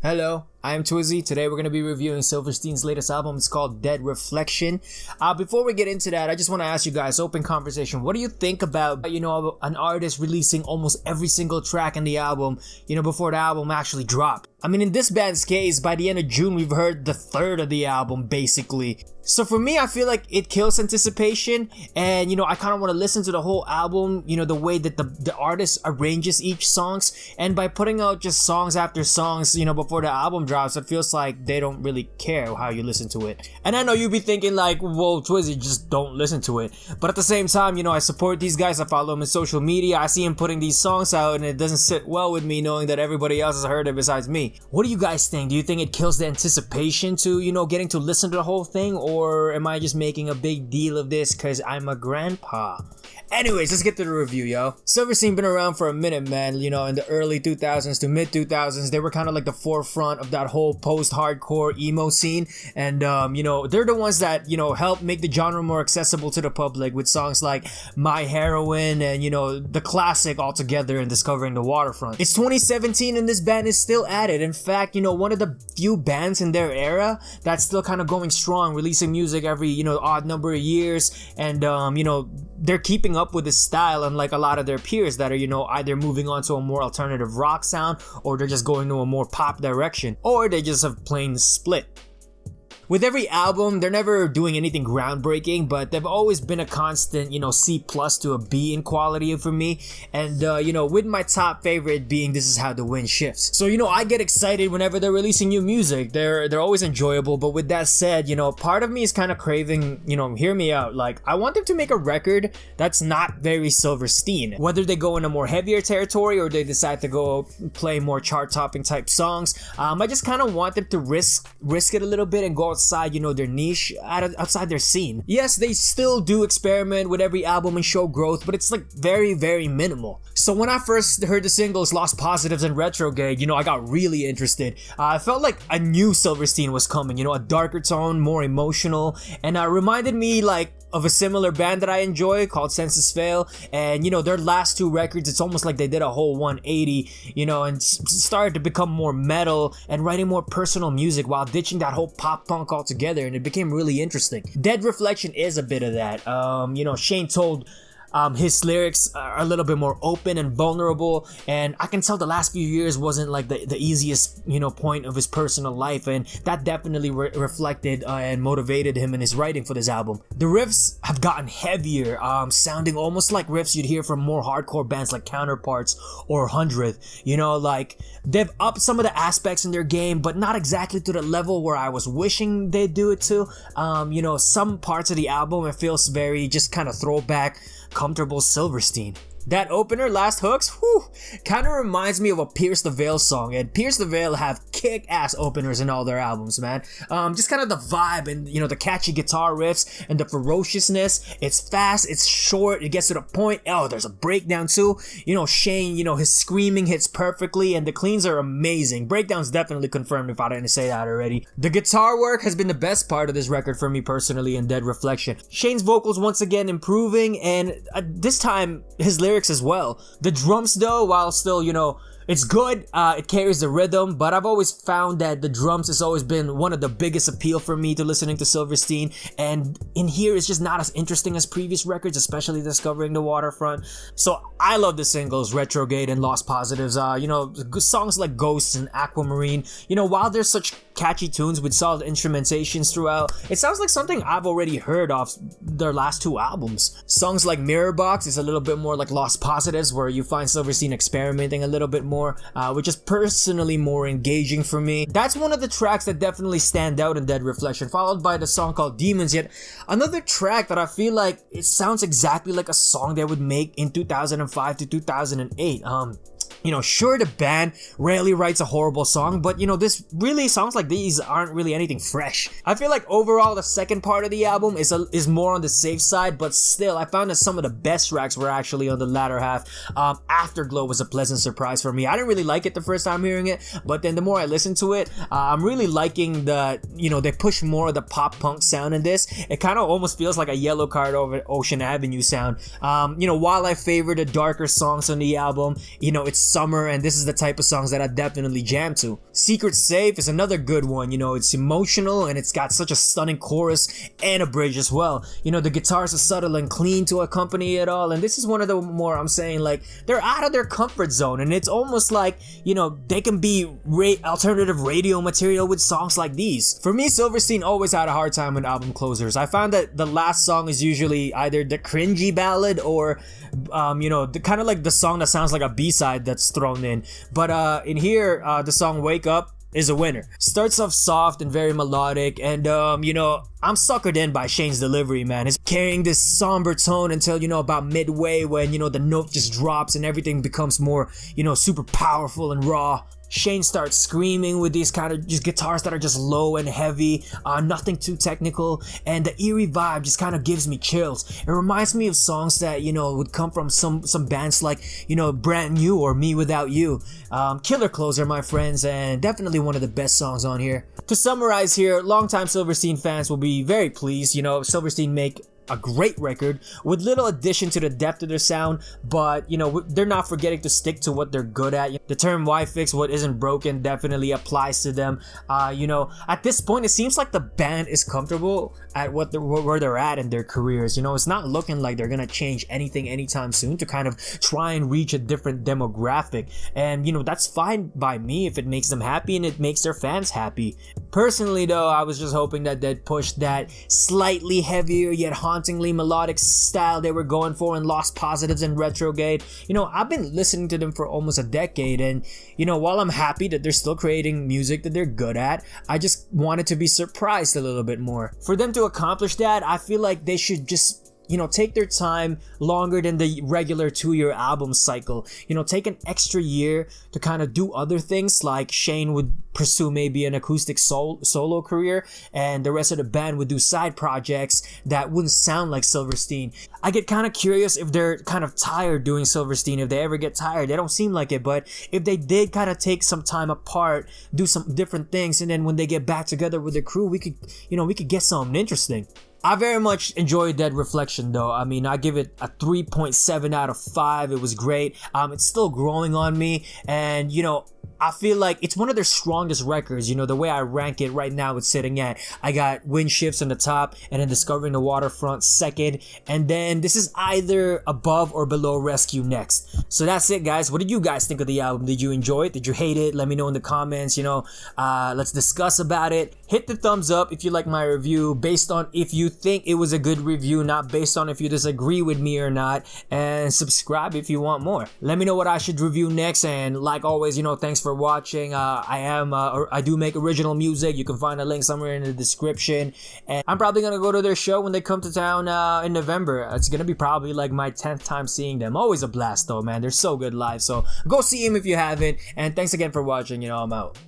Hello, I am Twizzie. Today we're going to be reviewing Silverstein's latest album. It's called Dead Reflection. Before we get into that, I just want to ask you guys, open conversation. What do you think about, an artist releasing almost every single track in the album, before the album actually dropped? I mean, in this band's case, by the end of June, we've heard the third of the album, basically. So for me, I feel like it kills anticipation, and I kind of want to listen to the whole album, the way that the artist arranges each songs, and by putting out just songs after songs, before the album drops, it feels like they don't really care how you listen to it. And I know you'd be thinking like, well, Twizzie, just don't listen to it. But at the same time, I support these guys, I follow them in social media, I see them putting these songs out, and it doesn't sit well with me knowing that everybody else has heard it besides me. What do you guys think? Do you think it kills the anticipation to, getting to listen to the whole thing? Or am I just making a big deal of this because I'm a grandpa? Anyways, let's get to the review, yo. Silverstein been around for a minute, man. In the early 2000s to mid 2000s, they were kind of like the forefront of that whole post-hardcore emo scene. And, they're the ones that, helped make the genre more accessible to the public with songs like My Heroine and, the classic All Together and Discovering the Waterfront. It's 2017 and this band is still at it. In fact, one of the few bands in their era that's still kind of going strong, releasing music every, odd number of years. And, they're keeping up with the style, unlike a lot of their peers that are, either moving on to a more alternative rock sound, or they're just going to a more pop direction, or they just have plain split. With every album, they're never doing anything groundbreaking, but they've always been a constant, C+ to a B in quality for me. And, with my top favorite being This Is How the Wind Shifts. So, I get excited whenever they're releasing new music. They're always enjoyable, but with that said, part of me is kind of craving, hear me out. Like, I want them to make a record that's not very Silverstein. Whether they go in a more heavier territory or they decide to go play more chart-topping type songs, I just kind of want them to risk it a little bit and go outside, their niche, outside their scene. Yes, they still do experiment with every album and show growth, but it's like very, very minimal. So when I first heard the singles Lost Positives and Retrogade, I got really interested. I felt like a new Silverstein was coming, a darker tone, more emotional, and reminded me like of a similar band that I enjoy called Senses Fail. And their last two records, it's almost like they did a whole 180, and started to become more metal and writing more personal music while ditching that whole pop punk altogether, and it became really interesting. Dead Reflection is a bit of that. Shane told his lyrics are a little bit more open and vulnerable, and I can tell the last few years wasn't like the easiest point of his personal life, and that definitely reflected and motivated him in his writing for this album. The riffs have gotten heavier, sounding almost like riffs you'd hear from more hardcore bands like Counterparts or 100th. Like they've upped some of the aspects in their game, but not exactly to the level where I was wishing they'd do it to. Some parts of the album, it feels very just kind of throwback, comfortable Silverstein. That opener, Last Hooks, kind of reminds me of a Pierce the Veil song, and Pierce the Veil have kick-ass openers in all their albums, man. Just kind of the vibe and, the catchy guitar riffs and the ferociousness. It's fast, it's short, it gets to the point. Oh, there's a breakdown too. Shane, his screaming hits perfectly, and the cleans are amazing. Breakdown's definitely confirmed if I didn't say that already. The guitar work has been the best part of this record for me personally in Dead Reflection. Shane's vocals once again improving, and this time his lyrics as well. The drums though, while still, it's good, it carries the rhythm, but I've always found that the drums has always been one of the biggest appeal for me to listening to Silverstein, and in here it's just not as interesting as previous records, especially Discovering the Waterfront. So I love the singles Retrograde and Lost Positives. Songs like Ghosts and Aquamarine, while there's such catchy tunes with solid instrumentations throughout, it sounds like something I've already heard of their last two albums. Songs like Mirror Box is a little bit more like Lost Positives, where you find Silverstein experimenting a little bit more, which is personally more engaging for me. That's one of the tracks that definitely stand out in Dead Reflection, followed by the song called Demons, yet another track that I feel like it sounds exactly like a song they would make in 2005 to 2008. Sure, the band rarely writes a horrible song, but this really songs like these aren't really anything fresh. I feel like overall the second part of the album is more on the safe side, but still I found that some of the best tracks were actually on the latter half. Afterglow was a pleasant surprise for me. I didn't really like it the first time hearing it, but then the more I listen to it, I'm really liking the, they push more of the pop punk sound in this. It kind of almost feels like a Yellow Card over Ocean Avenue sound. While I favor the darker songs on the album, it's it's summer and this is the type of songs that I definitely jam to. Secret Safe is another good one. You know, it's emotional and it's got such a stunning chorus and a bridge as well. You know, the guitars are subtle and clean to accompany it all, and this is one of the more, I'm saying, like, they're out of their comfort zone, and it's almost like, you know, they can be alternative radio material with songs like these. For me, Silverstein always had a hard time with album closers. I found that the last song is usually either the cringy ballad or you know, kind of like the song that sounds like a B-side that's thrown in. But in here, the song Wake Up is a winner. Starts off soft and very melodic, and you know, I'm suckered in by Shane's delivery, man. It's carrying this somber tone until, you know, about midway when, you know, the note just drops and everything becomes more, you know, super powerful and raw. Shane starts screaming with these kind of just guitars that are just low and heavy, nothing too technical, and the eerie vibe just kind of gives me chills. It reminds me of songs that, you know, would come from some bands like, you know, Brand New or Me Without You. Killer closer, my friends, and definitely one of the best songs on here. To summarize here, longtime Silverstein fans will be very pleased. You know, Silverstein make a great record with little addition to the depth of their sound, but you know, they're not forgetting to stick to what they're good at. The term "why fix what isn't broken" definitely applies to them. You know, at this point it seems like the band is comfortable at where they're at in their careers. You know, it's not looking like they're gonna change anything anytime soon to kind of try and reach a different demographic, and you know, that's fine by me if it makes them happy and it makes their fans happy. Personally though, I was just hoping that they'd push that slightly heavier yet hauntingly melodic style they were going for and Lost Positives and Retrogade. You know, I've been listening to them for almost a decade, and you know, while I'm happy that they're still creating music that they're good at, I just wanted to be surprised a little bit more. For them to accomplish that, I feel like they should just, you know, take their time longer than the regular 2-year album cycle. You know, take an extra year to kind of do other things, like Shane would pursue maybe an acoustic solo career, and the rest of the band would do side projects that wouldn't sound like Silverstein. I get kind of curious if they're kind of tired doing Silverstein, if they ever get tired. They don't seem like it, but if they did kind of take some time apart, do some different things, and then when they get back together with the crew, we could, you know, we could get something interesting. I very much enjoyed Dead Reflection though. I mean, I give it a 3.7 out of 5. It was great. It's still growing on me, and you know, I feel like it's one of their strongest records. You know, the way I rank it right now, it's sitting at, I got Wind Shifts on the top, and then Discovering the Waterfront second, and then this is either above or below Rescue next. So that's it, guys. What did you guys think of the album? Did you enjoy it? Did you hate it? Let me know in the comments. You know, let's discuss about it. Hit the thumbs up if you like my review, based on if you think it was a good review, not based on if you disagree with me or not, and subscribe if you want more. Let me know what I should review next, and like always, you know, thanks for watching. I do make original music. You can find a link somewhere in the description, and I'm probably gonna go to their show when they come to town in November. It's gonna be probably like my 10th time seeing them. Always a blast though, man. They're so good live, so go see them if you haven't, and thanks again for watching. You know, I'm out.